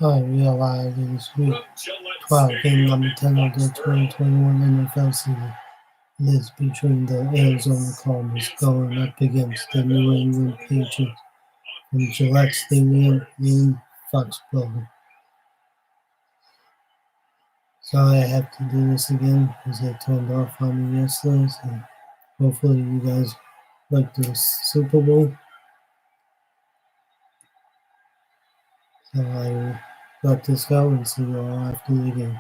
I realize it is week 12, game number 10 of the 2021 NFL season. It is between the Arizona Cardinals going up against the New England Patriots from Gillette Stadium in Foxborough. Sorry I have to do this again because they turned off on me yesterday. So hopefully you guys like the Super Bowl. So I will let this go and see you all after the game.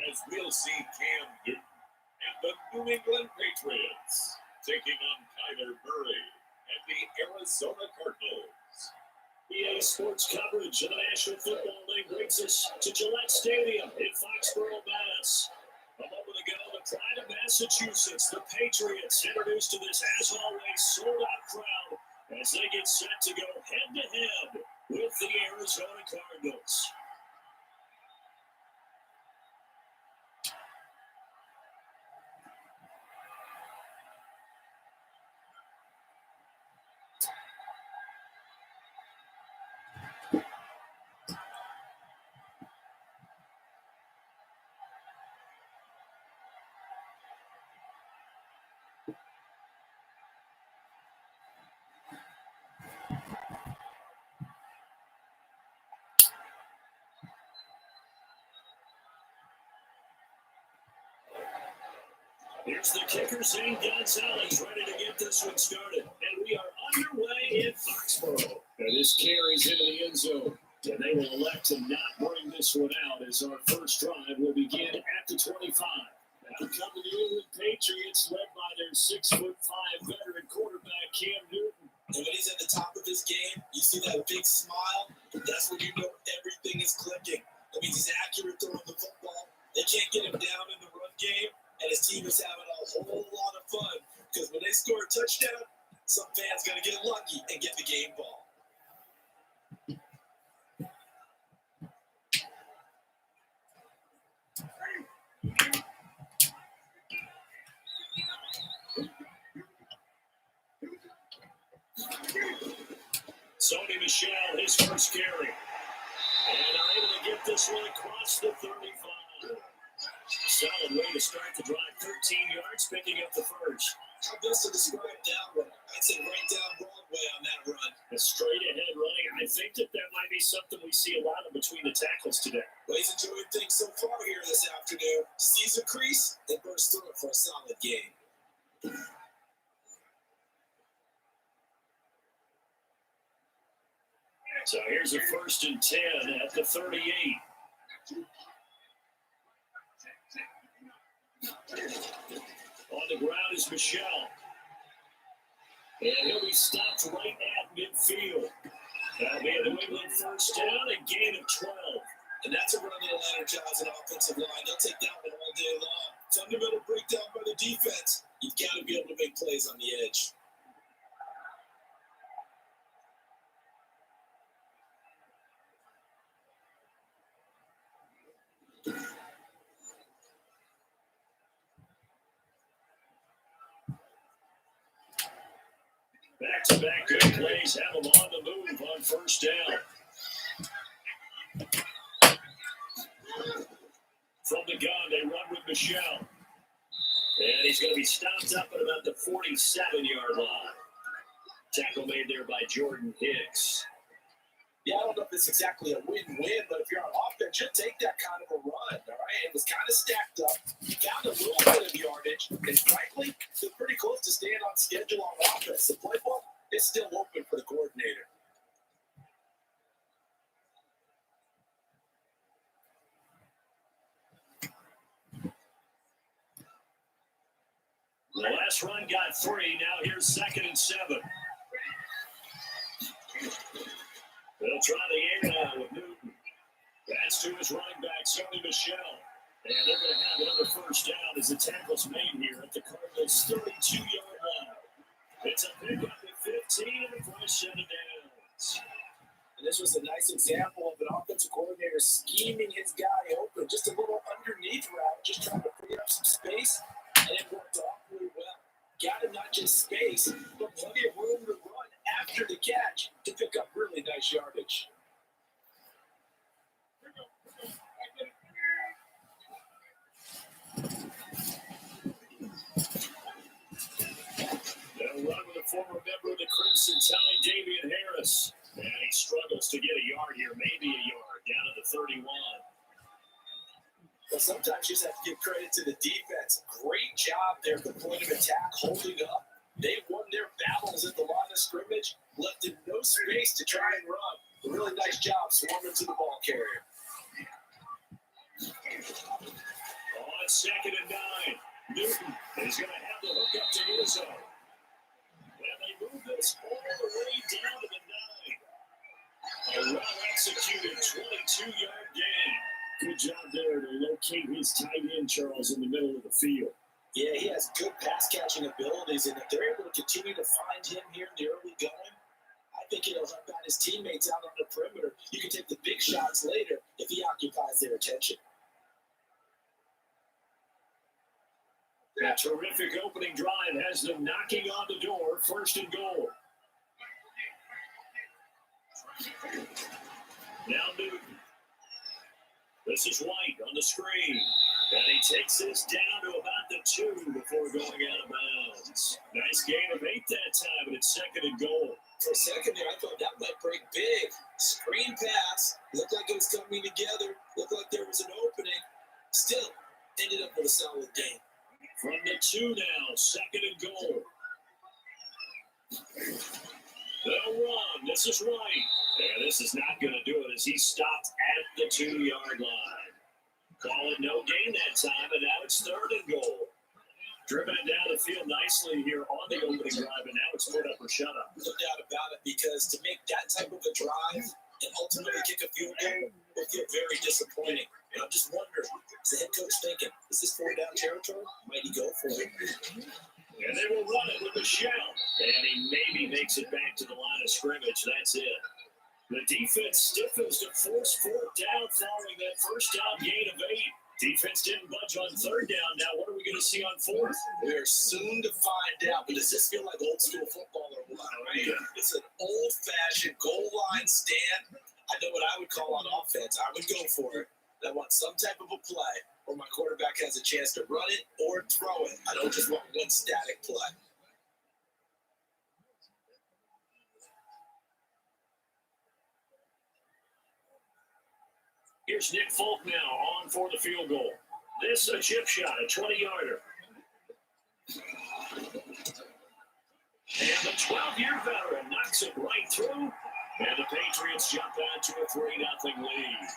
As we'll see Cam Newton and the New England Patriots taking on Kyler Murray and the Arizona Cardinals. EA Sports coverage of the National Football League brings us to Gillette Stadium in Foxborough, Mass. A moment ago, the pride of Massachusetts, the Patriots, introduced to this, as always, sold-out crowd as they get set to go head-to-head with the Arizona Cardinals. Here's the kicker, Zane Gonzalez, ready to get this one started. And we are underway in Foxborough. And this carries into the end zone. And they will elect to not bring this one out as our first drive will begin at the 25. Now come the New England Patriots, led by their 6'5" veteran quarterback, Cam Newton. And when he's at the top of his game, you see that big smile. That's when you know everything is clicking. That means he's accurate throwing the football. They can't get him down in the run game. And his team is having a whole lot of fun because when they score a touchdown, some fans going to get lucky and get the game ball. Sony Michel, his first carry. And are able to get this one across the 35. Solid way to start the drive, 13 yards, picking up the first. How best to describe that one? I'd say right down Broadway on that run. A straight-ahead running. I think that might be something we see a lot of between the tackles today. Well, he's enjoying things so far here this afternoon. Sees a crease, then bursts through it for a solid game. So here's a 1st and 10 at the 38. On the ground is Michel. And he'll be stopped right at midfield. That'll be a New England first down, a gain of 12. And that's a run that'll energize an offensive line. They'll take that one all day long. Fundamental breakdown by the defense. You've got to be able to make plays on the edge. Back-to-back good plays have them on the move on first down. From the gun, they run with Michel. And he's going to be stopped up at about the 47-yard line. Tackle made there by Jordan Hicks. Yeah, I don't know if it's exactly a win-win, but if you're on offense, you'll take that kind of a run, all right? It was kind of stacked up. You found a little bit of yardage, and frankly, they're pretty close to staying on schedule on offense. The playbook is still open for the coordinator. The last run got 3. Now here's 2nd and 7. They'll try the air now with Newton. That's to his running back, Sony Michel. And they're going to have another first down as the tackle's made here at the Cardinals' 32-yard line. It's a pickup at 15 and a first set of downs. And this was a nice example of an offensive coordinator scheming his guy open. Just a little underneath route, just trying to free up some space, and it worked awfully well. Got him not just space, but plenty of room to run after the catch to pick up really nice yardage. this. And he struggles to get a yard here, maybe a yard, down to the 31. But sometimes you just have to give credit to the defense. Great job there at the point of attack, holding up. They won their battles at the line of scrimmage, left them no space to try and run. A really nice job swarming to the ball carrier. On 2nd and 9, Newton is going to have the hook up to Izzo. And they move this all the way down to the 9. A well-executed 22-yard gain. Good job there to locate his tight end, Charles, in the middle of the field. Yeah, he has good pass-catching abilities, and if they're able to continue to find him here in the early going, I think it'll help out his teammates out on the perimeter. You can take the big shots later if he occupies their attention. A terrific opening drive has them knocking on the door, 1st and goal. Now Newton. This is White on the screen. And he takes this down to about the 2 before going out of bounds. Nice gain of 8 that time, and it's 2nd and goal. For a second there, I thought that might break big. Screen pass. Looked like it was coming together. Looked like there was an opening. Still, ended up with a solid gain. From the 2 now, 2nd and goal. They'll run. This is White. And this is not going to do it as he stopped at the 2-yard line. Call it no gain that time, and now it's 3rd and goal. Driven it down the field nicely here on the opening drive, and now it's put up or shut up. No doubt about it, because to make that type of a drive and ultimately kick a field goal will feel very disappointing. And I'm just wondering, is the head coach thinking, is this 4-down territory? Might he go for it? And they will run it with a shell. And he maybe makes it back to the line of scrimmage. That's it. The defense stiffens to force 4th down following that first down gain of 8. Defense didn't budge on 3rd down. Now what are we going to see on 4th? We're soon to find out. But does this feel like old school football or what? Right? Yeah. It's an old-fashioned goal line stand. I know what I would call on offense. I would go for it. I want some type of a play where my quarterback has a chance to run it or throw it. I don't just want one static play. Here's Nick Folk now on for the field goal. This a chip shot, a 20-yarder. And the 12-year veteran knocks it right through. And the Patriots jump out to a 3-0 lead.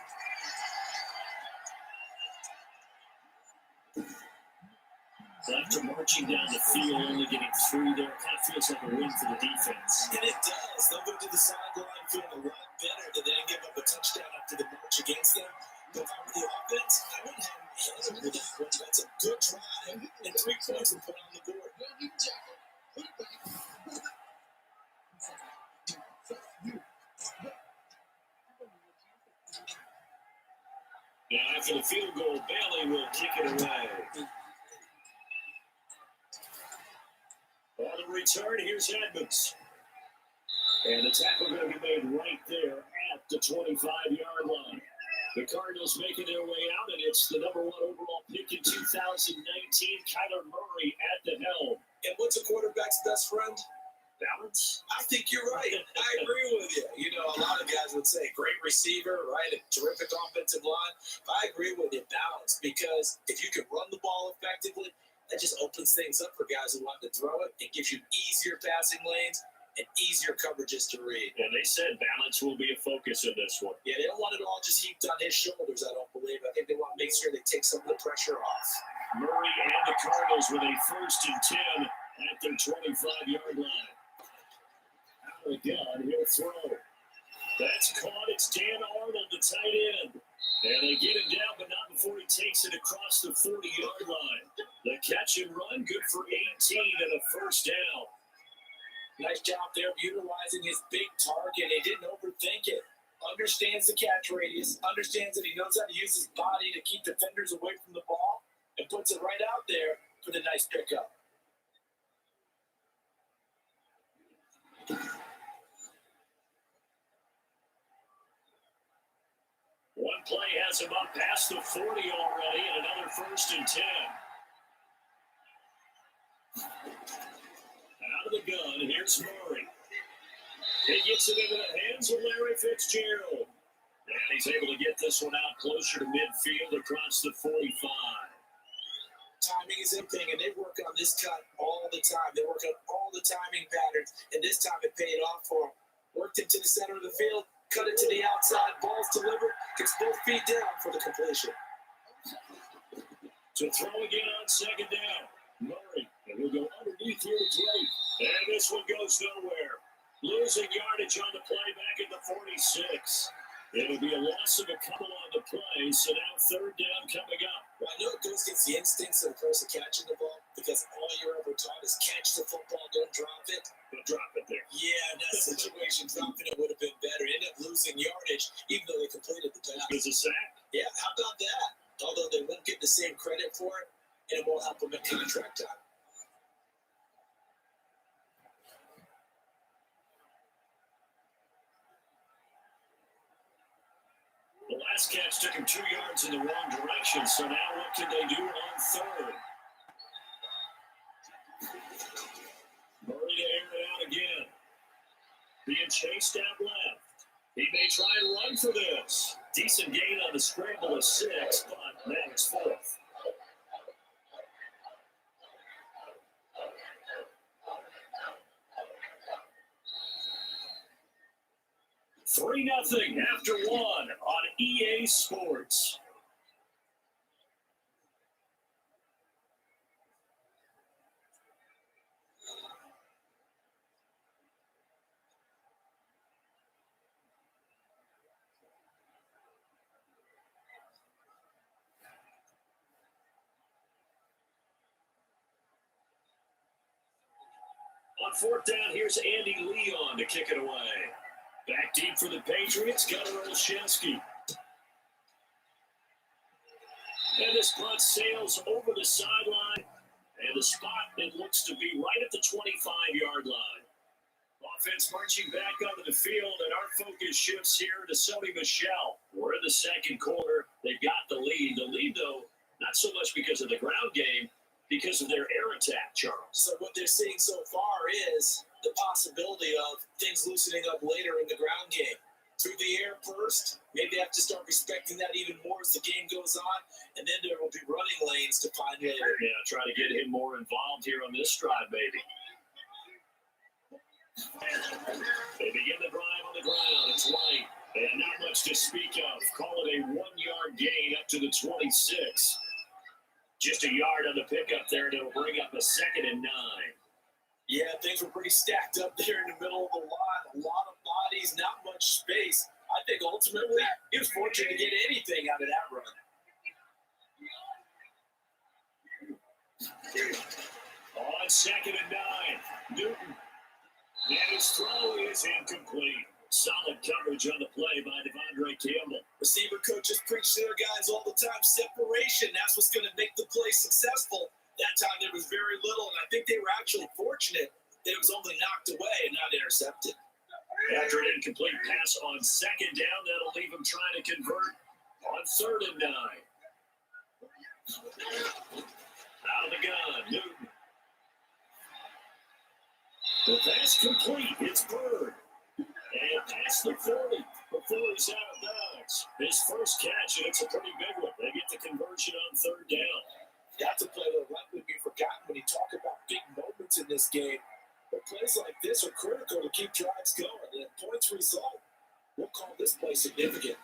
After marching down the field, only getting through there, kind of feels like a win for the defense. And it does. They'll go to the sideline feeling a lot better that they didn't give up a touchdown after the march against them. But if I were the offense, I wouldn't have any hands over that one. That's a good drive, and 3 points were put on the board. Now, after the field goal, Bailey will kick it away. On the return, here's Edmonds. And the tackle going to be made right there at the 25-yard line. The Cardinals making their way out, and it's the number 1 overall pick in 2019, Kyler Murray at the helm. And what's a quarterback's best friend? Balance? I think you're right. I agree with you. You know, a lot of guys would say great receiver, right? A terrific offensive line. But I agree with you, balance, because if you can run the ball effectively, that just opens things up for guys who want to throw it. It gives you easier passing lanes and easier coverages to read. And they said balance will be a focus in this one. Yeah, they don't want it all just heaped on his shoulders, I don't believe. I think they want to make sure they take some of the pressure off. Murray and the Cardinals with a 1st and 10 at their 25-yard line. Out of the gun, he'll throw. That's caught. It's Dan Arnold, the tight end. And they get him down, but not before he takes it across the 40-yard line. The catch and run, good for 18 and a 1st down. Nice job there of utilizing his big target. He didn't overthink it. Understands the catch radius. Understands that he knows how to use his body to keep defenders away from the ball. And puts it right out there for the nice pickup. One play has him up past the 40 already, and another 1st and 10. Out of the gun, here's Murray. He gets it into the hands of Larry Fitzgerald. And he's able to get this one out closer to midfield across the 45. Timing is everything, and they work on this cut all the time. They work on all the timing patterns, and this time it paid off for him. Worked it to the center of the field, cut it to the outside, ball's delivered, gets both feet down for the completion. To throw again on second down. Murray, and he'll go underneath here to Drake. And this one goes nowhere. Losing yardage on the play back at the 46. It'll be a loss of a couple on the play, so now third down coming up. Well, I know it goes against the instincts of the person catching the ball because all you're ever taught is catch the football, don't drop it. But drop it there. Yeah, in that situation, dropping it would have been better. Ended up losing yardage, even though they completed the pass. It was a sack. Yeah, how about that? Although they won't get the same credit for it, and it won't help them at contract time. The last catch took him 2 yards in the wrong direction, so now what can they do on third? Murray to air it out again. Being chased out left. He may try and run for this. Decent gain on the scramble of 6, but now it's 4th. Three nothing after 1 on EA Sports. On fourth down, here's Andy Leon to kick it away. Back deep for the Patriots, Gunnar Olszewski. And this punt sails over the sideline. And the spot, it looks to be right at the 25-yard line. Offense marching back onto the field, and our focus shifts here to Sony Michel. We're in the second quarter. They've got the lead. The lead, though, not so much because of the ground game, because of their air attack, Charles. So what they're seeing so far is the possibility of things loosening up later in the ground game. Through the air first, maybe they have to start respecting that even more as the game goes on, and then there will be running lanes to find later. Yeah, try to get him more involved here on this drive, maybe. They begin the drive on the ground. It's White, and not much to speak of. Call it a 1-yard gain up to the 26. Just a yard on the pickup there, and it'll bring up a 2nd and 9. Yeah, things were pretty stacked up there in the middle of the line. A lot of bodies, not much space. I think ultimately he was fortunate to get anything out of that run. On 2nd and 9, Newton. And his throw is incomplete. Solid coverage on the play by Devondre Campbell. Receiver coaches preach to their guys all the time. Separation, that's what's going to make the play successful. That time there was very little, and I think they were actually fortunate that it was only knocked away and not intercepted. After an incomplete pass on 2nd down, that'll leave him trying to convert on 3rd and 9. Out of the gun, Newton. The pass complete. It's Bird. And past the 40 before he's out of bounds. His first catch, and it's a pretty big one. They get the conversion on 3rd down. That's a play that will likely be forgotten when you talk about big moments in this game. But plays like this are critical to keep drives going. And if points result, we'll call this play significant.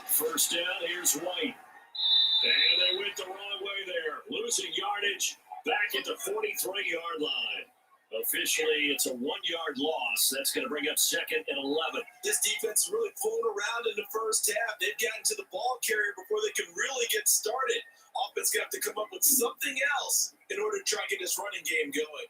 First down, here's White. And they went the wrong way there. Losing yardage back at the 43-yard line. Officially, it's a 1-yard loss. That's going to bring up 2nd and 11. This defense is really pulling around in the first half. They've gotten to the ball carrier before they can really get started. Offense going to have to come up with something else in order to try and get this running game going.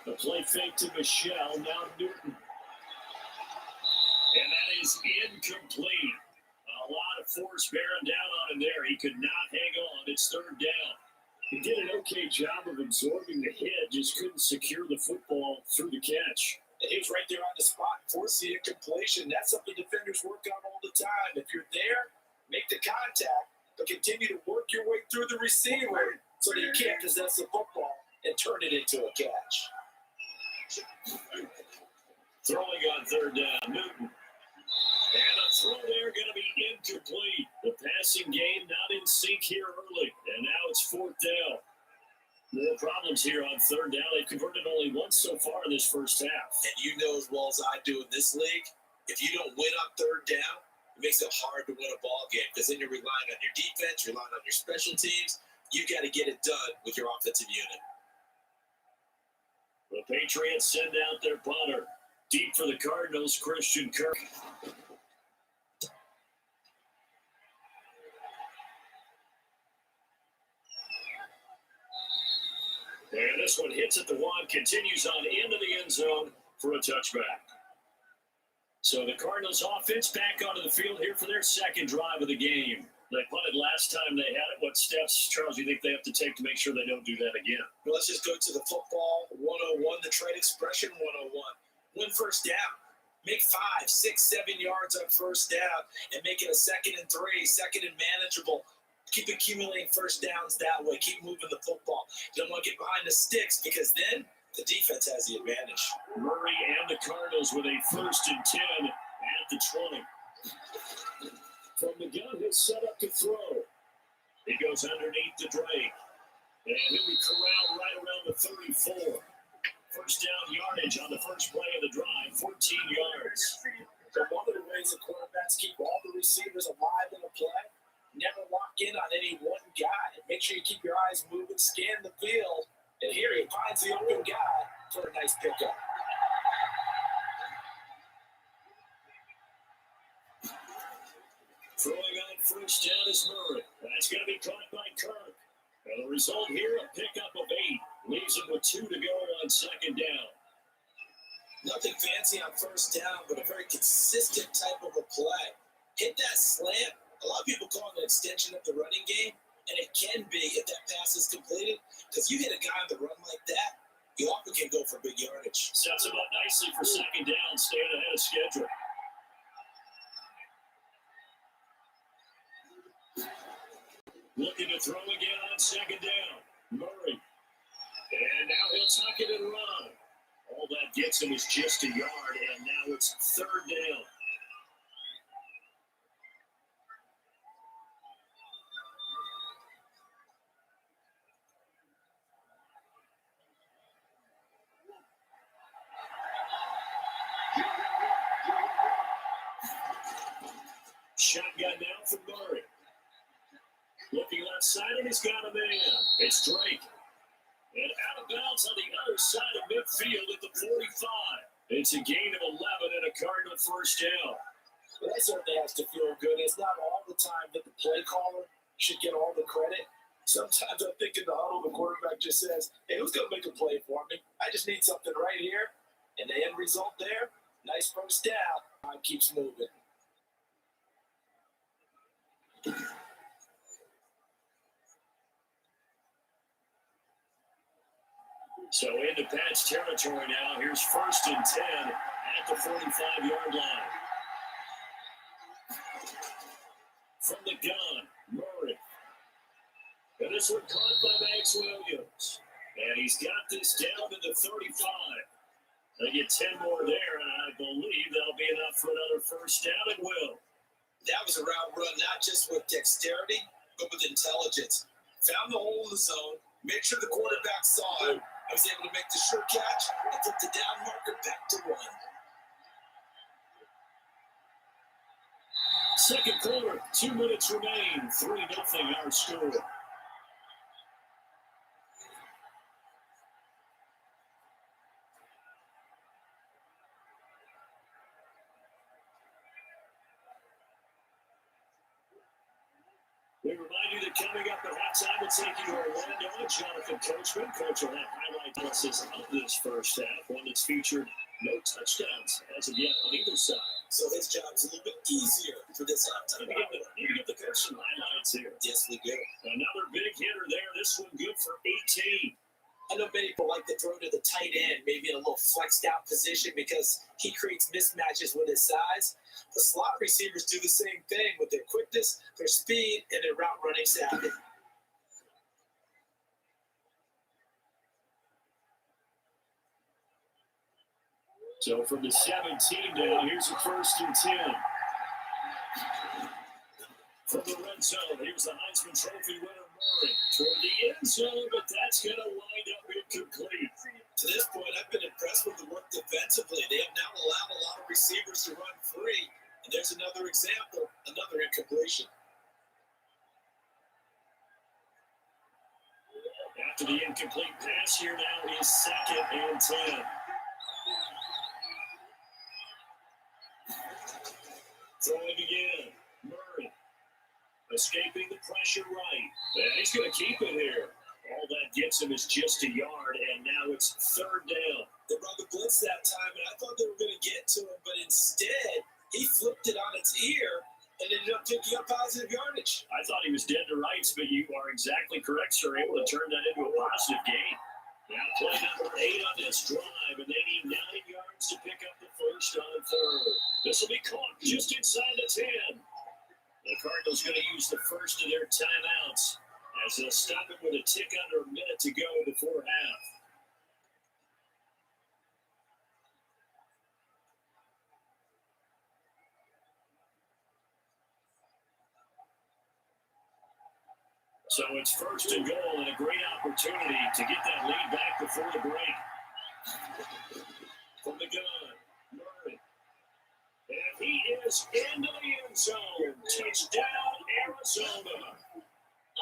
The play fake to Michelle, now Newton. And that is incomplete. A lot of force bearing down on him there. He could not hang on. It's third down. He did an okay job of absorbing the hit, just couldn't secure the football through the catch. And he was right there on the spot, forcing incompletion. That's something defenders work on all the time. If you're there, make the contact, but continue to work your way through the receiver so that you can't possess the football and turn it into a catch. Throwing on third down, Newton. And a throw there going to be incomplete. The passing game not in sync here early. And now it's fourth down. More problems here on third down. They've converted only once so far in this first half. And you know as well as I do in this league, if you don't win on third down, it makes it hard to win a ball game because then you're relying on your defense, you're relying on your special teams. You got to get it done with your offensive unit. The Patriots send out their punter. Deep for the Cardinals, Christian Kirk. And this one hits at the one, continues on into the end zone for a touchback. So the Cardinals offense back onto the field here for their second drive of the game. They punted last time they had it. What steps, Charles, do you think they have to take to make sure they don't do that again? Well, let's just go to the football 101, the trade expression 101. Win first down. Make 5, 6, 7 yards on first down and make it a 2nd and 3, second and manageable. Keep accumulating first downs that way. Keep moving the football. You don't want to get behind the sticks because then the defense has the advantage. Murray and the Cardinals with a 1st and 10 at the 20. From the gun, he'll set up to throw. He goes underneath the Drake. And he'll be corralled right around the 34. First down yardage on the first play of the drive, 14 yards. So one of the ways the quarterbacks keep all the receivers alive in a play, never lock in on any one guy. Make sure you keep your eyes moving, scan the field, and here he finds the open guy for a nice pickup. Throwing on first down is Murray. That's going to be caught by Kirk. And the result here, a pickup of 8. Leaves him with 2 to go on second down. Nothing fancy on first down, but a very consistent type of a play. Hit that slant. A lot of people call it an extension of the running game, and it can be if that pass is completed, because you hit a guy on the run like that, you often can go for big yardage. Sets him up nicely for second down, staying ahead of schedule. Looking to throw again on second down. Murray. And now he'll tuck it and run. All that gets him is just a yard, and now it's third down. Shotgun now from Murray. Looking left side, and he's got a man. It's Drake. And out of bounds on the other side of midfield at the 45. It's a gain of 11 and a Cardinal first down. Well, that certainly has to feel good. It's not all the time that the play caller should get all the credit. Sometimes I think in the huddle, the quarterback just says, hey, who's going to make a play for me? I just need something right here. And the end result there, nice first down. Keeps moving. So into Pat's territory now. Here's 1st and 10 at the 45-yard line. From the gun, Murray. And this one caught by Max Williams. And he's got this down to the 35. They get 10 more there, and I believe that'll be enough for another first down and will. That was a route run, not just with dexterity, but with intelligence. Found the hole in the zone, made sure the quarterback saw it. I was able to make the sure catch and flip the down marker back to 1. Second quarter, 2 minutes remain. 3-0 our score. We remind you that coming up at halftime, we'll take you to Orlando and Jonathan Coachman. Coach will have highlight analysis of this first half, one that's featured no touchdowns as of yet on either side. So his job's a little bit easier for this halftime. Need to give the coach some highlights here. Yes, we do. Another big hitter there. This one good for 18. I know many people like to throw to the tight end, maybe in a little flexed out position because he creates mismatches with his size. The slot receivers do the same thing with their quickness, their speed, and their route running savvy. So from the 17 down, here's a 1st and 10. From the red zone, here's the Heisman Trophy winner Murray toward the end zone, but that's going to wind up incomplete. To this point, I've been impressed with the work defensively. They have now allowed a lot of receivers to run free. And there's another example, another incompletion. After the incomplete pass here now is 2nd and 10. Throwing again, Murray. Escaping the pressure right. And he's going to keep it here. All that gets him is just a yard, and now it's 3rd down. They brought the blitz that time, and I thought they were going to get to him, but instead, he flipped it on its ear and ended up picking up positive yardage. I thought he was dead to rights, but you are exactly correct, sir. Able to turn that into a positive gain. Now play number 8 on this drive, and they need 9 yards to pick up the first on 3rd. This will be caught just inside the 10. The Cardinals going to use the first of their timeouts as they'll stop it with a tick under a minute to go before half. So it's 1st and goal and a great opportunity to get that lead back before the break. From the gun, Murray. And he is into the end zone. Touchdown, Arizona.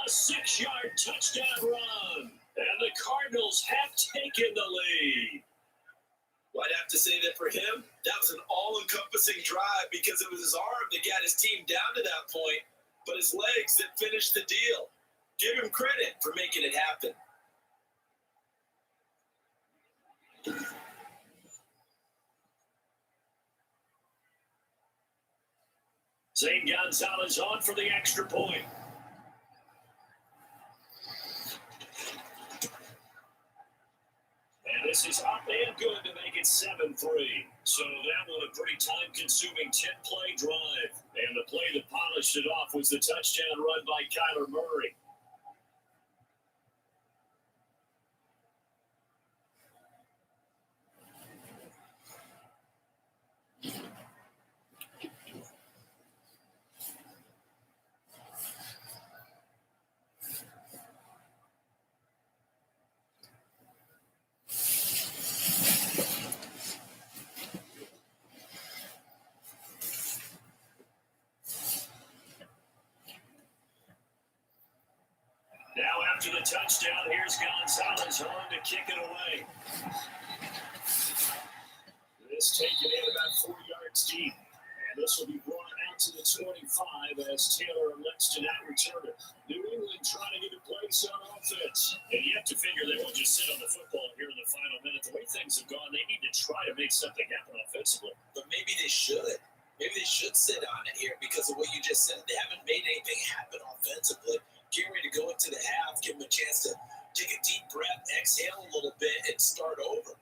A 6-yard touchdown run. And the Cardinals have taken the lead. Well, I'd have to say that for him, that was an all-encompassing drive because it was his arm that got his team down to that point, but his legs that finished the deal. Give him credit for making it happen. Zane Gonzalez on for the extra point. And this is up and good to make it 7-3. So that was a pretty time-consuming 10-play drive. And the play that polished it off was the touchdown run by Kyler Murray. Now after the touchdown, here's Gonzalez on to kick it away. This taken in about 4 yards deep. And this will be brought out to the 25 as Taylor elects to not return it. New England trying to get a place on offense. And you have to figure they won't just sit on the football here in the final minute. The way things have gone, they need to try to make something happen offensively. But maybe they should. Maybe they should sit on it here because of what you just said. They haven't made anything happen offensively. Get ready to go into the half, give them a chance to take a deep breath, exhale a little bit, and start over.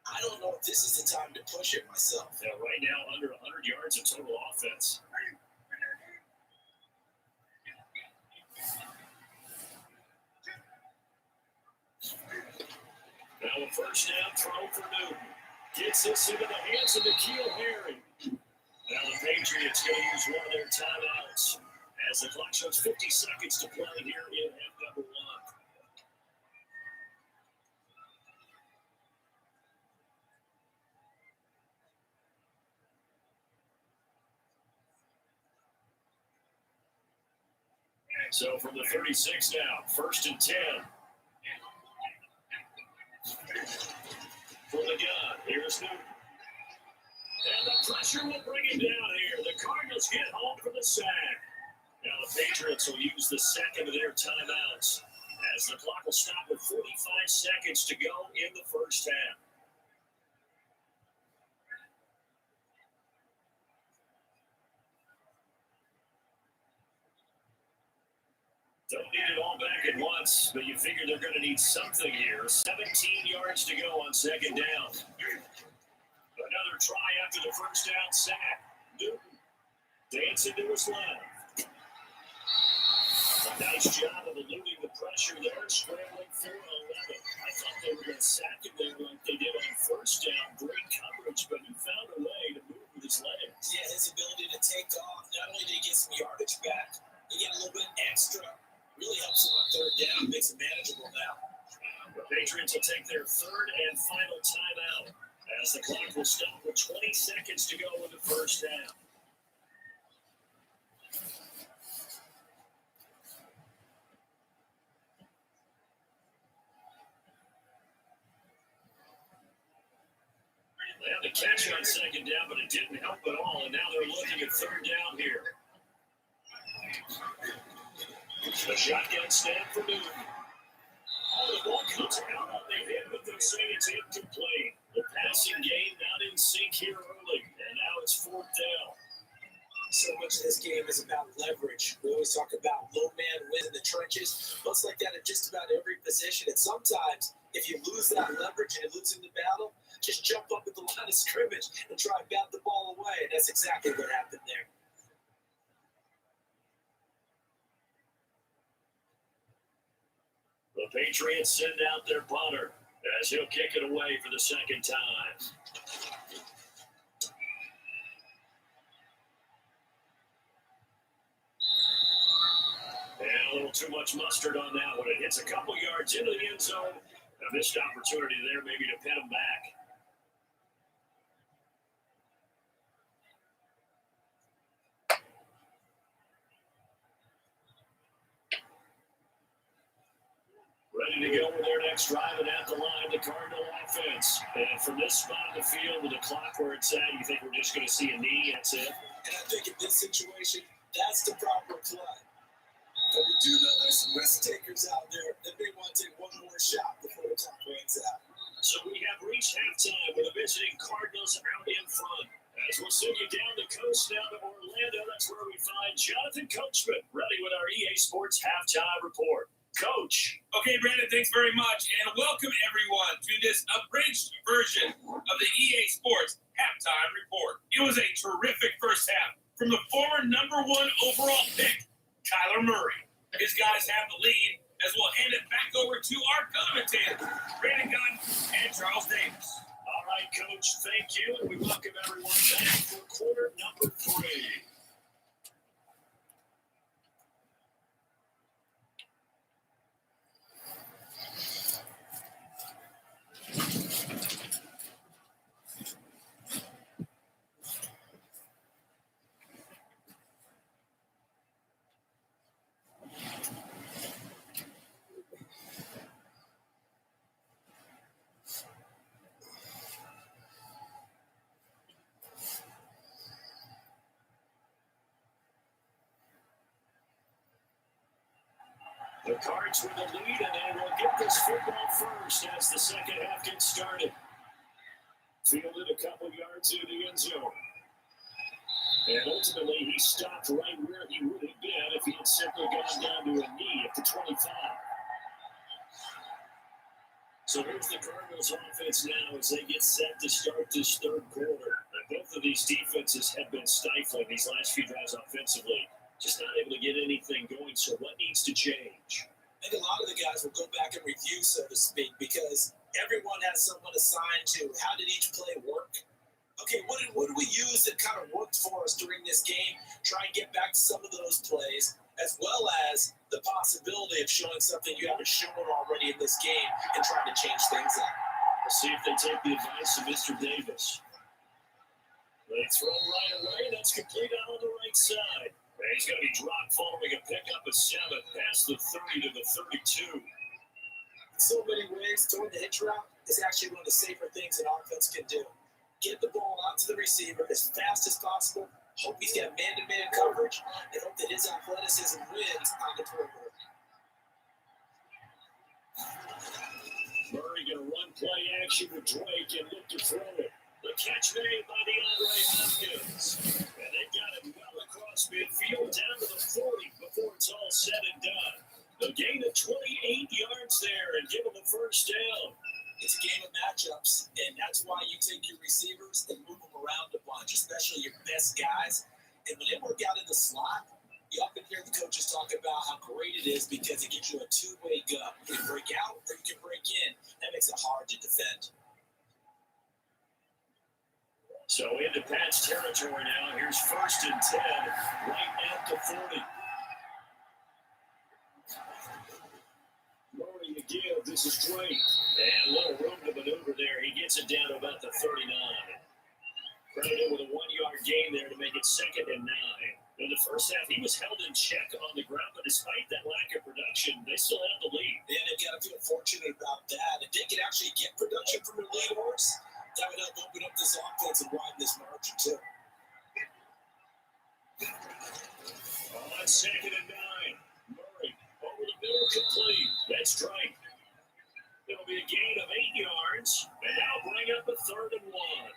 I don't know if this is the time to push it myself. Yeah, right now, under 100 yards of total offense. Now a first down throw for Newton. Gets this into the hands of N'Keal Harry. Now the Patriots going to use one of their timeouts as the clock shows 50 seconds to play here in half number 1. So from the 36 now, 1st and 10. For the gun, here's Newton. And the pressure will bring him down here. The Cardinals get home for the sack. Now the Patriots Patriots will use the second of their timeouts as the clock will stop with 45 seconds to go in the first half. Don't need it all back at once, but you figure they're going to need something here. 17 yards to go on second down. Another try after the first down sack. Newton dancing to his left. A nice job of eluding the pressure there, scrambling through 11. I thought they were going to sack him there like they did on first down. Great coverage, but he found a way to move with his legs. Yeah, his ability to take off. Not only did he get some yardage back, he got a little bit extra. Really helps him on third down, makes it manageable now. The Patriots will take their third and final timeout as the clock will stop with 20 seconds to go in the first half. They had the catch on second down, but it didn't help at all, and now they're looking at third down here. The shotgun snap for Newton. Oh, the ball comes out on the hit, but they say it's incomplete. The passing game not in sync here early, and now it's fourth down. So much of this game is about leverage. We always talk about low man win in the trenches. Looks like that in just about every position. And sometimes, if you lose that leverage and you're losing the battle, just jump up at the line of scrimmage and try and bat the ball away. And that's exactly what happened there. The Patriots send out their punter as he'll kick it away for the second time. And a little too much mustard on that one. It hits a couple yards into the end zone. A missed opportunity there maybe to pin him back. Ready to go with their next drive, and at the line, the Cardinal offense. And from this spot in the field with the clock where it's at, you think we're just going to see a knee? That's it? And I think in this situation, that's the proper play. But we do know there's some risk takers out there that may want to take one more shot before the clock runs out. So we have reached halftime with the visiting Cardinals out in front. As we'll send you down the coast now to Orlando, that's where we find Jonathan Coachman, ready with our EA Sports halftime report. Coach. Okay, Brandon, thanks very much. And welcome everyone to this abridged version of the EA Sports halftime report. It was a terrific first half from the former number 1 overall pick, Kyler Murray. His guys have the lead as we'll hand it back over to our commentators, Brandon Gunn and Charles Davis. All right, Coach, thank you. And we welcome everyone back for quarter number 3. The Cards with the lead, and they will get this football first as the second half gets started. Fielded a couple yards into the end zone. And ultimately, he stopped right where he would have been if he had simply gone down to a knee at the 25. So here's the Cardinals offense now as they get set to start this third quarter. And both of these defenses have been stifling these last few drives offensively. Just not able to get anything going, so what needs to change? I think a lot of the guys will go back and review, so to speak, because everyone has someone assigned to how did each play work? Okay, what did we use that kind of worked for us during this game? Try and get back to some of those plays, as well as the possibility of showing something you haven't shown already in this game and trying to change things up. We'll see if they take the advice of Mr. Davis. They throw right away. That's complete out on the right side. And he's going to be dropped following a pickup of 7 past the 30 to the 32. In so many ways, throwing the hitch route is actually one of the safer things an offense can do. Get the ball out to the receiver as fast as possible, hope he's got man-to-man coverage, and hope that his his athleticism wins on the perimeter. Murray going to run play action with Drake and look to throw it. The catch made by DeAndre Hopkins. And they've got him well across midfield down to the 40 before it's all said and done. A gain of 28 yards there and give him the first down. It's a game of matchups, and that's why you take your receivers and move them around a bunch, especially your best guys. And when they work out in the slot, you often hear the coaches talk about how great it is because it gives you a two-way go. You can break out or you can break in. That makes it hard to defend. So into Pat's territory now. Here's 1st and 10, right at the 40. Murray to give. This is Drake. And a little room to maneuver there. He gets it down to about the 39. Credited with a 1-yard gain there to make it 2nd and 9. In the first half, he was held in check on the ground, but despite that lack of production, they still have the lead. And they've got to feel fortunate about that. If they can actually get production from their lead horse, that would help open up this offense and widen this margin, too. On 2nd and 9, Murray over the middle complete. That's Drake. It'll be a gain of 8 yards, and now bring up a 3rd and 1.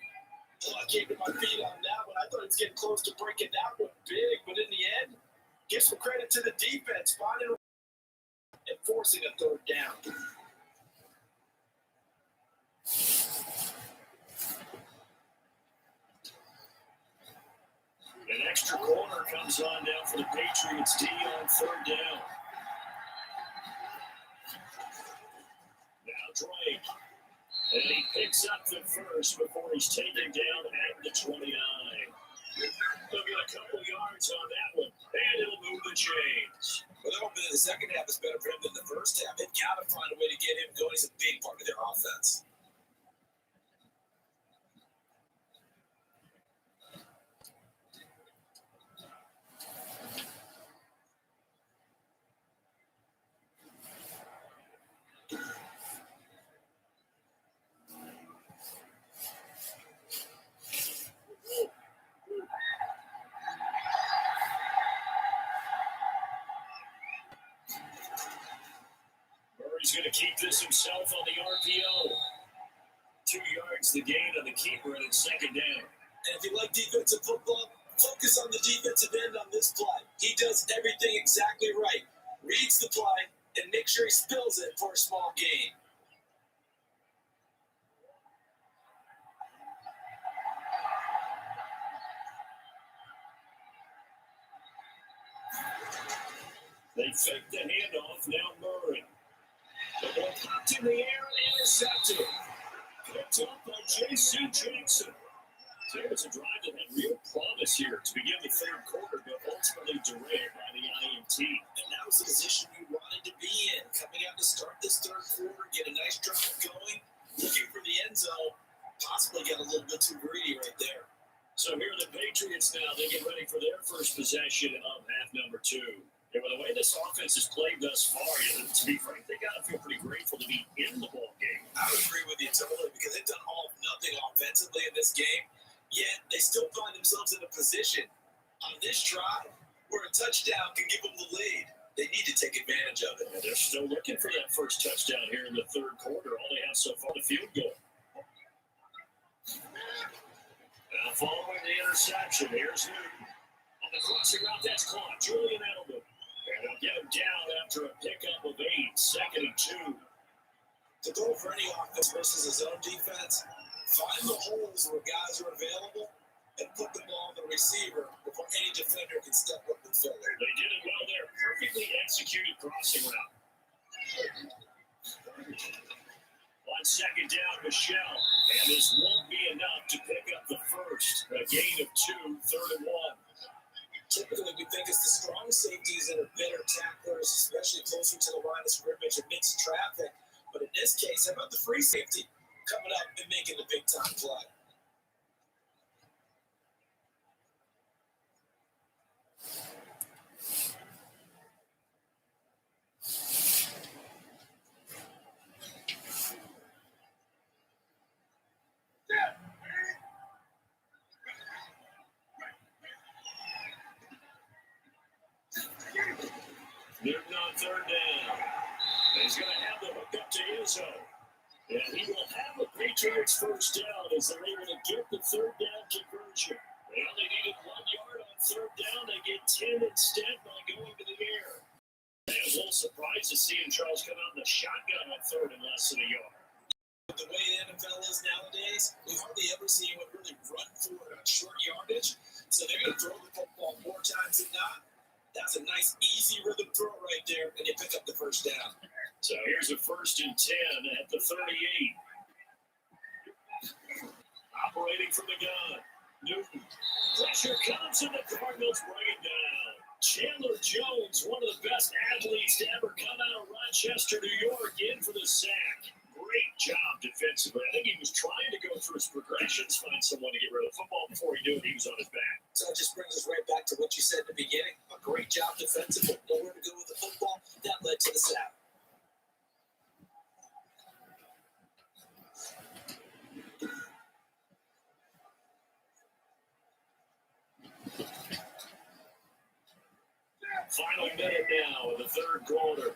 Well, I can't get my feet on that one. I thought he was getting close to breaking that one big, but in the end, give some credit to the defense, finding and forcing a 3rd down. An extra corner comes on down for the Patriots D on 3rd down. Now Drake. And he picks up the first before he's taken down at the 29. He'll get a couple yards on that one, and he'll move the chains. Well, that opening in the second half is better for him than the first half. They've got to find a way to get him going. He's a big part of their offense. Murray's going to keep this himself on the RPO. 2 yards the gain on the keeper, and it's 2nd down. And if you like defensive football, focus on the defensive end on this play. He does everything exactly right. Reads the play and makes sure he spills it for a small gain. They fake the handoff, now Murray. The ball popped in the air and intercepted. Picked up by J.C. Jackson. So it's a drive that had real promise here to begin the 3rd quarter, but ultimately derailed by the INT. And that was the position you wanted to be in. Coming out to start this 3rd quarter, get a nice drive going, looking for the end zone, possibly get a little bit too greedy right there. So here are the Patriots now. They get ready for their first possession of half number 2. And with the way this offense has played thus far, to be frank, they got to feel pretty grateful to be in the ball game. I would agree with you totally because they've done all nothing offensively in this game, yet they still find themselves in a position on this drive where a touchdown can give them the lead. They need to take advantage of it. And they're still looking for that first touchdown here in the 3rd quarter. All they have so far, the field goal. Now following the interception, here's Newton. On the crossing route, that's caught. Julian Edelman. And they'll get him down after a pickup of 8, 2nd and 2. To go for any offense versus his own defense, find the holes where guys are available and put the ball on the receiver before any defender can step up and fill it. They did it well there. Perfectly executed crossing route. On 2nd down, Michelle. And this won't be enough to pick up the first. A gain of 2, 3rd and 1. Typically, we think it's the strong safeties that are better tacklers, especially closer to the line of scrimmage amidst traffic. But in this case, how about the free safety coming up and making the big-time play? third down. And he's going to have the hook up to Izzo. And he will have the Patriots first down as they're able to get the third down conversion. They only needed 1 yard on third down. They get 10 instead by going to the air. And a little surprised to see Charles come out in the shotgun on third and less than a yard. The way the NFL is nowadays, we hardly ever see anyone really run for it on short yardage. So they're going to throw the football more times than not. That's a nice, easy rhythm throw right there, and you pick up the first down. So here's a 1st and 10 at the 38. Operating from the gun. Newton. Pressure comes, and the Cardinals bring it down. Chandler Jones, one of the best athletes to ever come out of Rochester, New York, in for the sack. Great job defensively. I think he was trying to go through his progressions, find someone to get rid of the football. Before he knew it, he was on his back. So it just brings us right back to what you said in the beginning. A great job defensively. Nowhere to go with the football. That led to the sack. Final minute now in the third quarter.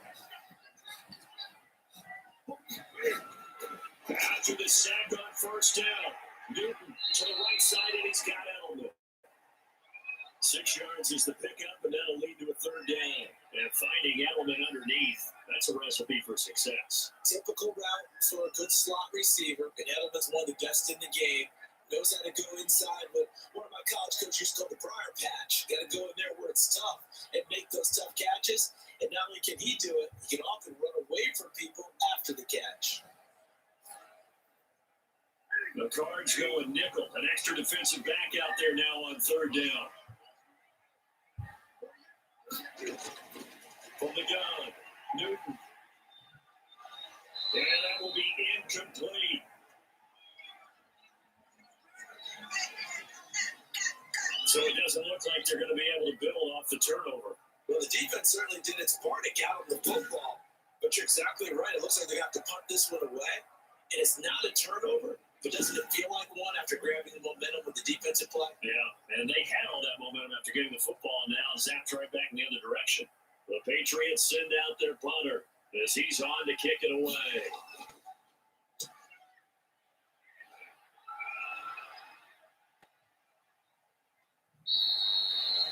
After the sack on first down, Newton to the right side, and he's got Edelman. 6 yards is the pickup, and that'll lead to a third down. And finding Edelman underneath, that's a recipe for success. Typical route for a good slot receiver, and Edelman's one of the best in the game. Knows how to go inside, but one of my college coaches used to call the briar patch. Got to go in there where it's tough and make those tough catches. And not only can he do it, he can often run away from people after the catch. The Cards go a nickel, an extra defensive back out there now on third down. From the gun, Newton. And that will be incomplete. So it doesn't look like they're going to be able to build off the turnover. Well, the defense certainly did its part to get the football. But you're exactly right. It looks like they have to punt this one away. And it's not a turnover, but doesn't it feel like one after grabbing the momentum with the defensive play? Yeah, and they had all that momentum after getting the football, and now zapped right back in the other direction. The Patriots send out their punter as he's on to kick it away.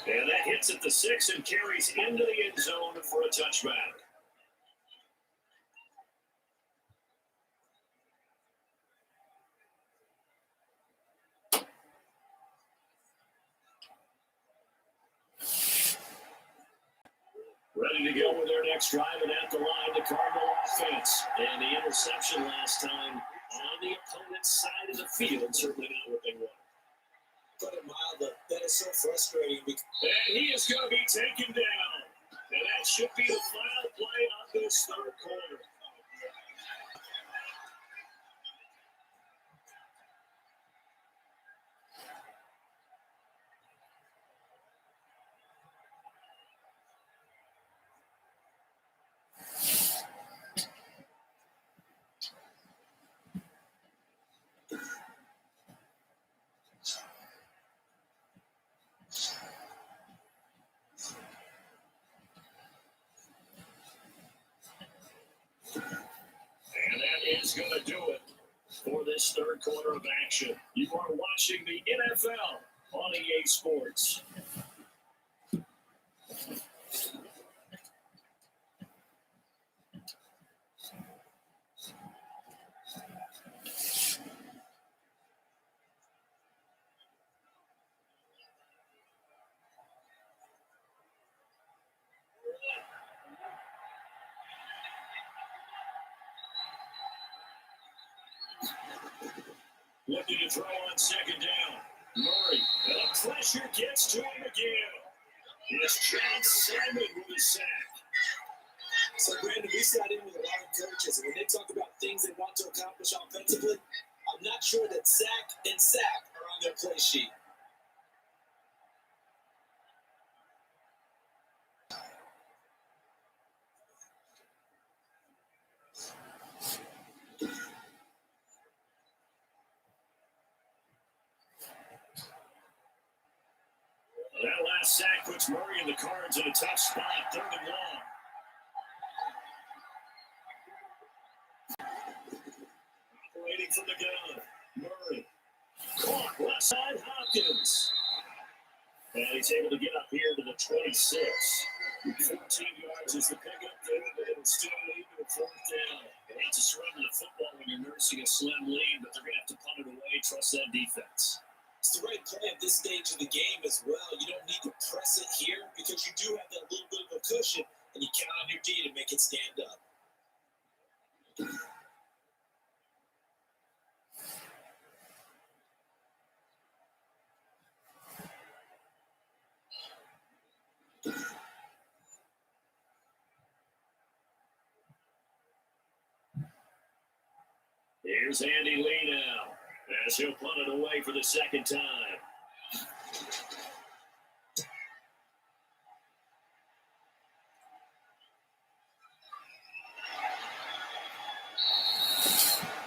And that hits at the 6 and carries into the end zone for a touchback. Ready to go with their next drive, and at the line, the Cardinal offense. And the interception last time on the opponent's side of the field, certainly not what they wanted. Put it mildly, that is so frustrating. And he is going to be taken down. And that should be the final play of this third quarter. And that is going to do it for this third quarter of action. You are watching the NFL on EA Sports. Looking to throw on second down. Murray, and the pressure gets to him again. It's John Simon with a sack. So, Brandon, we sat in with a lot of coaches, and when they talk about things they want to accomplish offensively, I'm not sure that sack and sack are on their play sheet. That last sack puts Murray and the Cards in a tough spot, third and long. from the gun. Murray. Caught left side Hopkins. And he's able to get up here to the 26. 14 yards is the pickup there, but it'll still lead to a fourth down. They hate to surrender the football when you're nursing a slim lead, but they're going to have to punt it away. Trust that defense. It's the right play at this stage of the game as well. You don't need to press it here because you do have that little bit of a cushion, and you count on your D to make it stand up. Here's Andy Lee now, as he'll punt it away for the second time.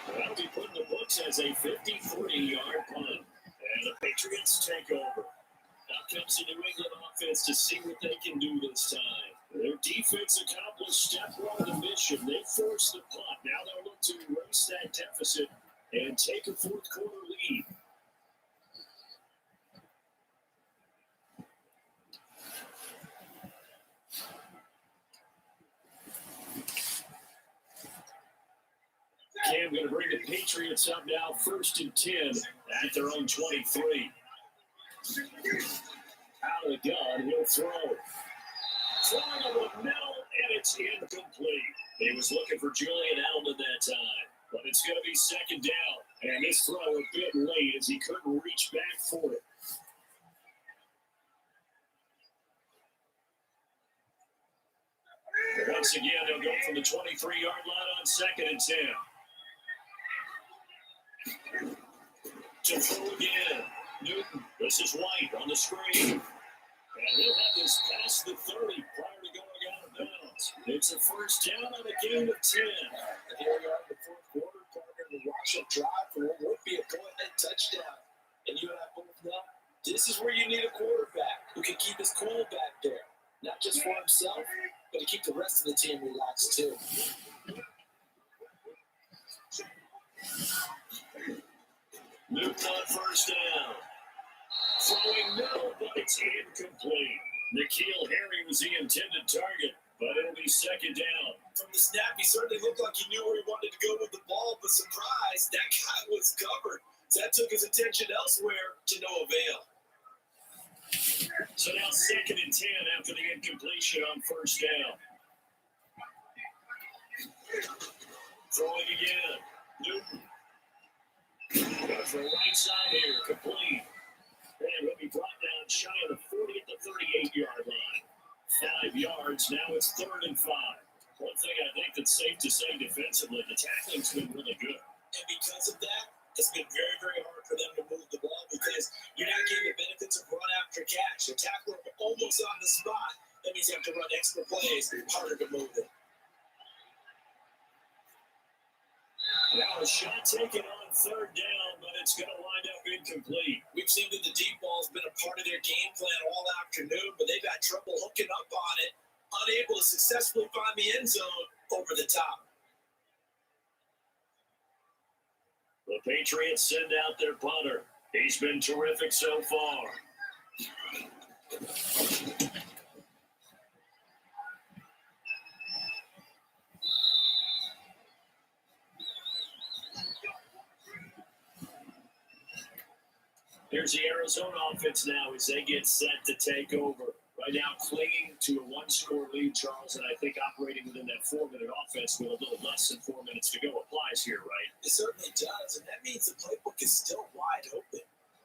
That'll be put in the books as a 53-yard punt. And the Patriots take over. Now comes the New England offense to see what they can do this time. Their defense accomplished step one of the mission. They forced the punt. Now they'll look to erase that deficit and take a fourth quarter lead. Cam going to bring the Patriots up now, 1st and 10 at their own 23. Out of the gun, he'll throw. Throwing over the middle, and it's incomplete. He was looking for Julian Edelman that time, but it's going to be second down. And this throw a bit late as he couldn't reach back for it. Once again, they'll go from the 23-yard line on 2nd and 10. To throw again. Newton, this is White on the screen. And he'll have this past the 30 prior to going out of bounds. It's a first down on a gain of 10. And here we are in the fourth quarter, partner, the rush-up drive for what would be a go-ahead touchdown. And you and I both know this is where you need a quarterback who can keep his cool back there. Not just for himself, but to keep the rest of the team relaxed too. Newton on first down. Throwing no, but it's incomplete. N'Keal Harry was the intended target, but it'll be second down. From the snap, he certainly looked like he knew where he wanted to go with the ball, but surprise, that guy was covered. So that took his attention elsewhere to no avail. So now 2nd and 10 after the incompletion on first down. Throwing again. Newton. Got for right side here, complete. And he'll be brought down shy of the 40 at the 38-yard line. 5 yards, now it's 3rd and 5. One thing I think that's safe to say defensively, the tackling's been really good. And because of that, it's been very, very hard for them to move the ball because you're not getting the benefits of run after catch. The tackler almost on the spot. That means you have to run extra plays, harder to move it. Now a shot taken on 3rd down, but it's going to wind up incomplete. We've seen that the deep ball's been a part of their game plan all afternoon, but they've had trouble hooking up on it, unable to successfully find the end zone over the top. The Patriots send out their punter. He's been terrific so far. Here's the Arizona offense now as they get set to take over. Right now clinging to a one-score lead, Charles, and I think operating within that 4-minute offense with a little less than 4 minutes to go applies here, right? It certainly does, and that means the playbook is still wide open.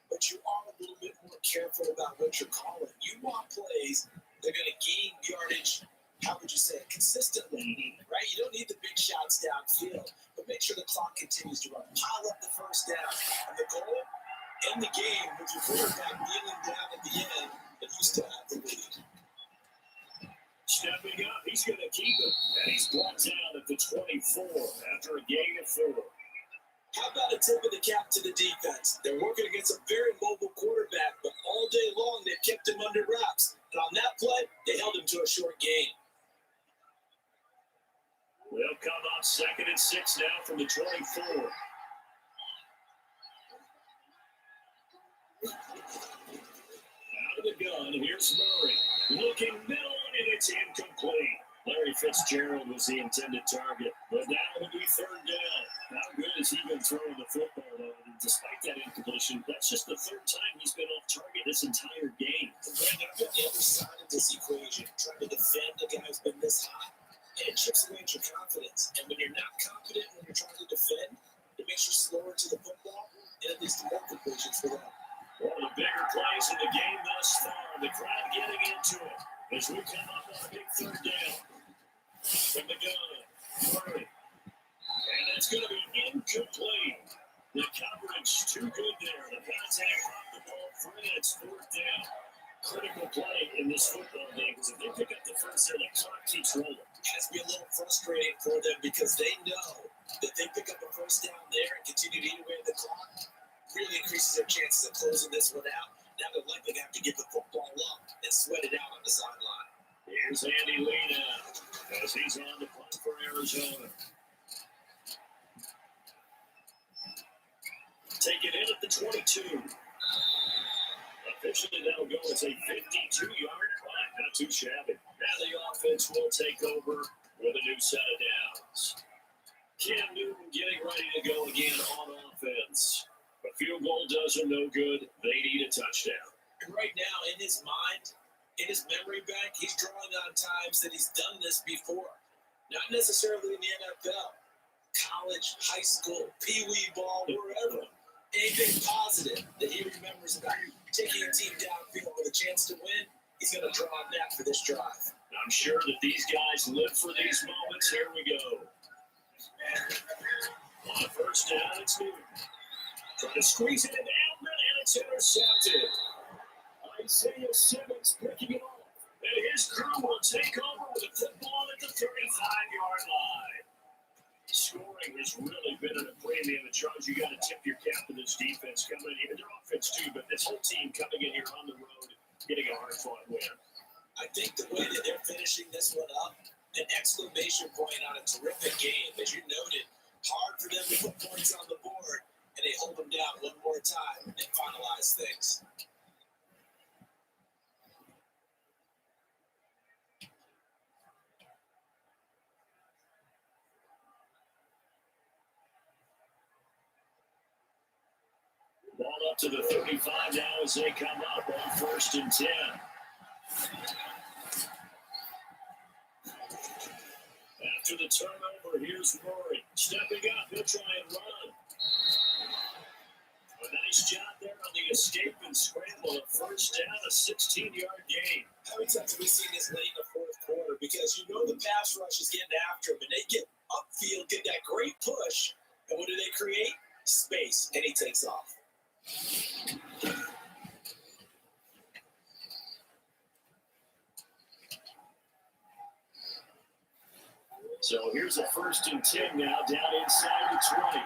But you are a little bit more careful about what you're calling. You want plays that are going to gain yardage, how would you say, consistently, right? You don't need the big shots downfield, but make sure the clock continues to run. Pile up the first down. And the goal, end the game with your quarterback kneeling down at the end, and you still have the lead. Stepping up, he's going to keep it, and he's brought down at the 24 after a gain of 4. How about a tip of the cap to the defense? They're working against a very mobile quarterback, but all day long they've kept him under wraps. And on that play, they held him to a short gain. They'll come up 2nd and 6 now from the 24. the gun. Here's Murray. Looking middle, and it's incomplete. Larry Fitzgerald was the intended target, but now it'll be third down. How good has he been throwing the football, though? And despite that incompletion, that's just the third time he's been off target this entire game. Bring up the other side of this equation, trying to defend a guy who's been this hot, and it chips away at your confidence. And when you're not confident when you're trying to defend, it makes you slower to the football, and it leads to more completions for them. One of the bigger plays in the game thus far. The crowd getting into it as we come up on a big third down. From the gun, Murray. And it's going to be incomplete. The coverage too good there. The contact off the ball free, and it's fourth down. Critical play in this football game because if they pick up the first there, the clock keeps rolling. It has to be a little frustrating for them because they know that they pick up a first down there and continue to eat away at the clock, really increases their chances of closing this one out. Now they're likely going to have to give the football up and sweat it out on the sideline. Here's Andy Lee now as he's on the punt for Arizona. Take it in at the 22. Officially, that'll go as a 52-yard punt. Not too shabby. Now the offense will take over with a new set of downs. Cam Newton getting ready to go again on offense. A field goal does him no good. They need a touchdown. And right now, in his mind, in his memory bank, he's drawing on times that he's done this before. Not necessarily in the NFL. College, high school, pee-wee ball, wherever. Anything positive that he remembers about taking a team downfield with a chance to win, he's going to draw on that for this drive. I'm sure that these guys live for these moments. Here we go. On first down, it's Newton. Trying to squeeze it in Alvin, and it's intercepted. Isaiah Simmons picking it off. And his crew will take over with the football at the 35-yard line. Scoring has really been at a premium. And Charles, you got to tip your cap to this defense coming in. Even their offense, too, but this whole team coming in here on the road, getting a hard-fought win. I think the way that they're finishing this one up, an exclamation point on a terrific game. As you noted, hard for them to put points on the board, and they hold them down one more time and finalize things. Ball up to the 35 now as they come up on first and 10. After the turnover, here's Murray. Stepping up, he'll try and run. A nice job there on the escape and scramble. A first down, a 16-yard gain. How many times have we seen this late in the fourth quarter? Because you know the pass rush is getting after him, and they get upfield, get that great push, and what do they create? Space, and he takes off. So here's a first and 10 now, down inside the 20.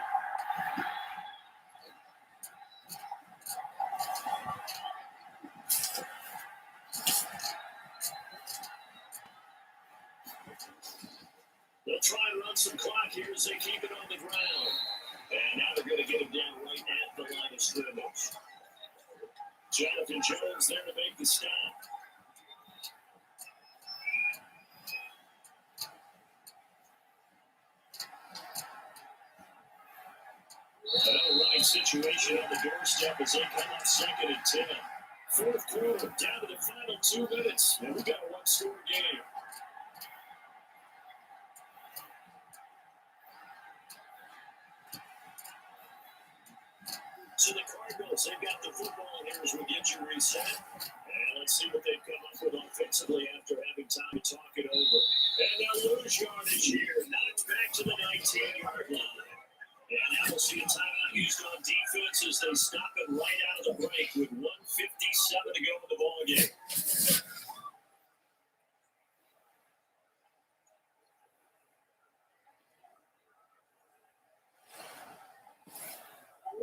They'll try and run some clock here as they keep it on the ground. And now they're going to get him down right at the line of scrimmage. Jonathan Jones there to make the stop. Another running situation on the doorstep as they come up second and 10. Fourth quarter, down to the final 2 minutes, and we got a one-score game. So the Cardinals, they've got the football here as we get you reset. And let's see what they've come up with offensively after having time to talk it over. And they'll lose yardage here, knocked back to the 19-yard line. And now we'll see a timeout used on defense as they stop it right out of the break with 1:57 to go in the ballgame.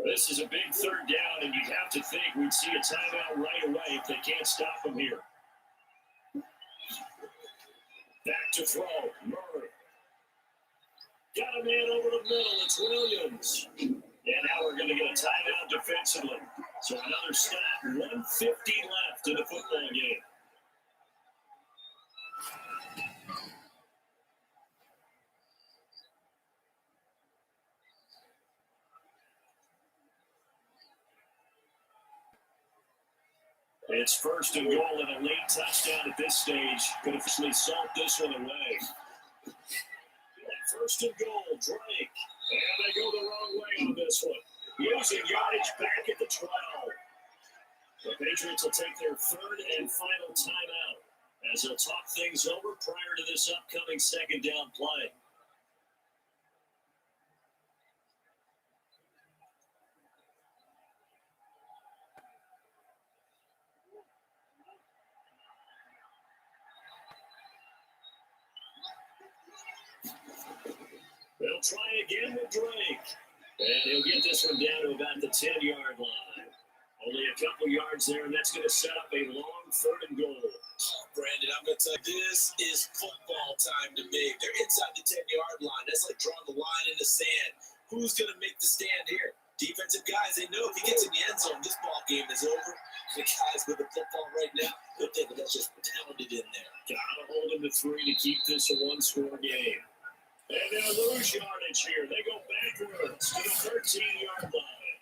This is a big third down, and you'd have to think we'd see a timeout right away if they can't stop them here. Back to throw, Murray. Got a man over the middle, it's Williams. And now we're going to get a timeout defensively. So another stop, 1:50 left in the football game. It's first and goal and a late touchdown at this stage. Could officially salt this one away. And first and goal, Drake. And they go the wrong way on this one. Using yardage back at the 12. The Patriots will take their third and final timeout as they'll talk things over prior to this upcoming second down play. They'll try again with Drake. And he'll get this one down to about the 10-yard line. Only a couple yards there, and that's going to set up a long third and goal. Oh, Brandon, I'm going to tell you, this is football time to me. They're inside the 10-yard line. That's like drawing the line in the sand. Who's going to make the stand here? Defensive guys, they know if he gets in the end zone, this ball game is over. The guys with the football right now, they're thinking let's just pound it in there. Gotta hold him to 3 to keep this a one-score game. And they'll lose yardage here. They go backwards to the 13-yard line.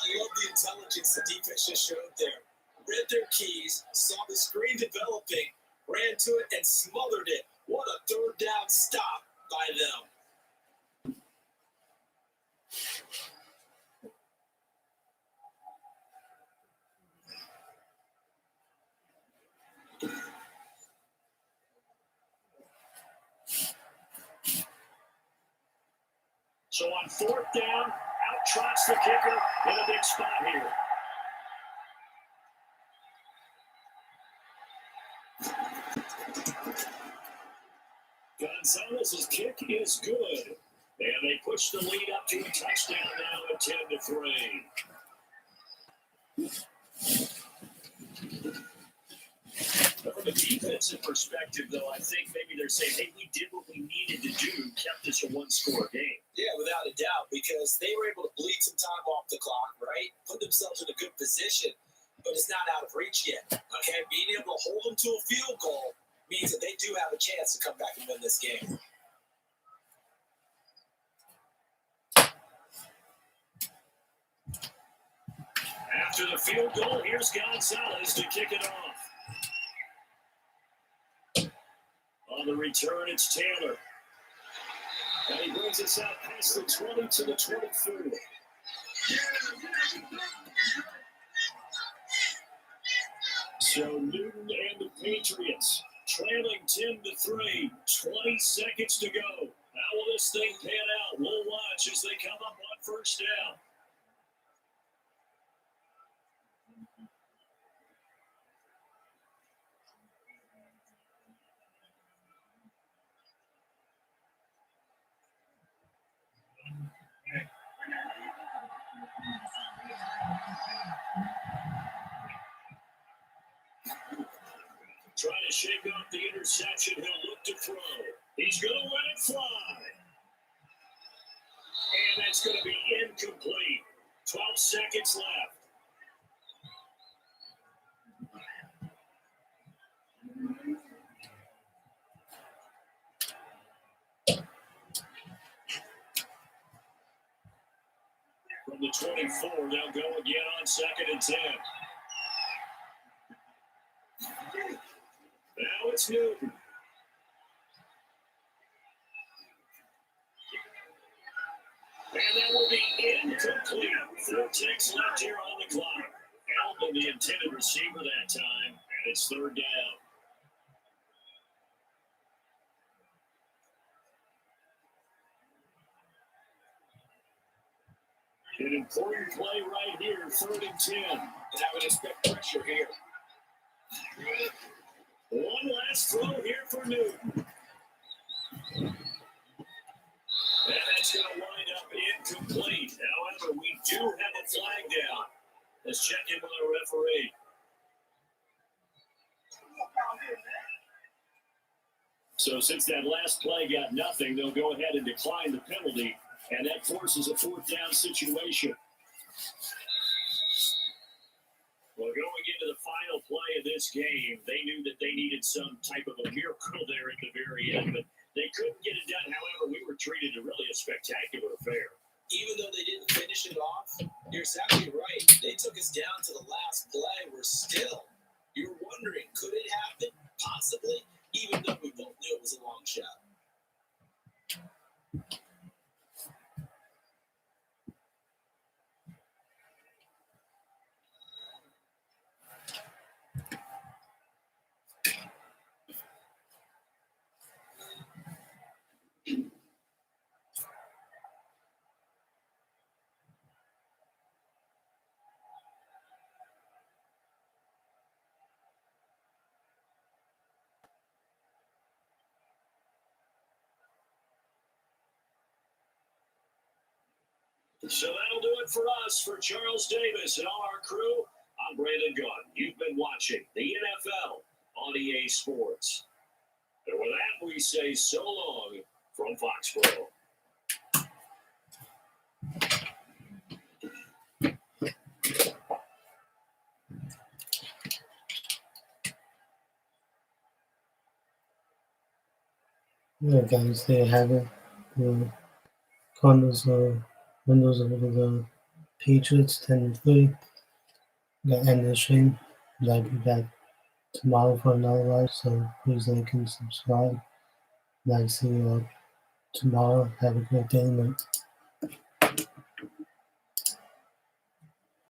I love the intelligence the defense just showed there. Read their keys, saw the screen developing, ran to it, and smothered it. What a third down stop by them. So on fourth down, out trots the kicker in a big spot here. Gonzalez's kick is good. And they push the lead up to a touchdown now at 10-3. But from a defensive perspective, though, I think maybe they're saying, hey, we did what we needed to do, kept this a one-score game. Yeah, without a doubt, because they were able to bleed some time off the clock, right? Put themselves in a good position, but it's not out of reach yet. Okay, being able to hold them to a field goal means that they do have a chance to come back and win this game. After the field goal, here's Gonzalez to kick it off. On the return, it's Taylor. And he brings us out past the 20 to the 24. So Newton and the Patriots trailing 10-3, 20 seconds to go. How will this thing pan out? We'll watch as they come up on first down. Trying to shake off the interception. He'll look to throw. He's going to let it fly. And that's going to be incomplete. 12 seconds left. From the 24, they'll go again on 2nd and 10. Now it's Newton. And that will be incomplete. 4 ticks left here on the clock. Alvin, the intended receiver that time, and it's third down. An important play right here, 3rd and 10. And I would expect pressure here. One last throw here for Newton. And that's going to wind up incomplete. However, we do have a flag down. Let's check in with our referee. So since that last play got nothing, they'll go ahead and decline the penalty And that forces a fourth down situation. Well, going into the final play of this game, they knew that they needed some type of a miracle there at the very end, but they couldn't get it done. However, we were treated to really a spectacular affair. Even though they didn't finish it off, you're exactly right. They took us down to the last play. We're still, you're wondering, could it happen? Possibly, even though we both knew it was a long shot. So that'll do it for us. For Charles Davis and all our crew, I'm Brandon Gunn. You've been watching the NFL on EA Sports. And with that, we say so long from Foxborough. Yeah, guys, there you have it. The Cardinals winners over the Patriots 10-3. Got end the stream. I'll be back tomorrow for another live, so please like and subscribe. And I'll see you all tomorrow. Have a great day, mate.